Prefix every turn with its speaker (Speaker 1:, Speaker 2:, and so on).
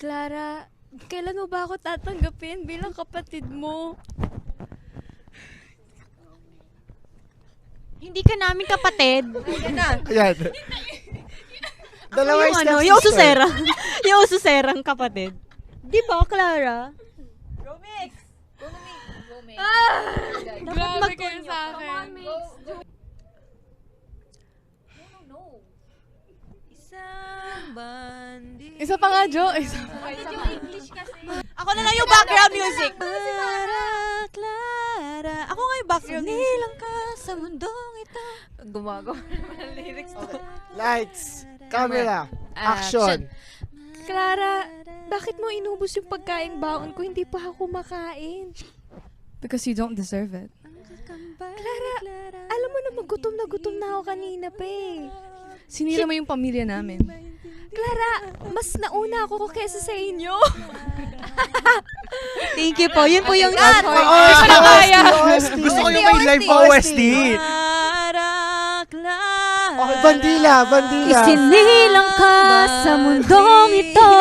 Speaker 1: Clara, kailan mo ba ako tatanggapin bilang kapatid mo?
Speaker 2: Hindi ka namin kapatid.
Speaker 3: Ayan. Dalawa
Speaker 2: Yung ano, yung ususera. Yung ususerang kapatid. Di ba, Clara?
Speaker 1: Grabe kayo sa akin.
Speaker 2: Isang bandi.
Speaker 1: Isa pa nga, Jo. Isa.
Speaker 2: Ako na lang yung background music. Clara. Ako nga yung background music. Nilang ka sa mundong ito. Gumagawa ng lyrics to.
Speaker 3: Lights, camera, action.
Speaker 1: Clara, bakit mo inubos yung pagkain baon ko? Hindi pa ako kumakain.
Speaker 4: Because you don't deserve it.
Speaker 1: Clara, alam mo na gutom na ako kanina pa eh.
Speaker 4: Sinira mo yung pamilya namin.
Speaker 1: Clara, mas nauna ako kesa sa inyo.
Speaker 2: Thank you po. Yun po yung
Speaker 3: Gusto ko yung may live OST.
Speaker 2: Clara, Clara.
Speaker 3: Okay, bandila.
Speaker 2: Isinilang ka sa mundong ito.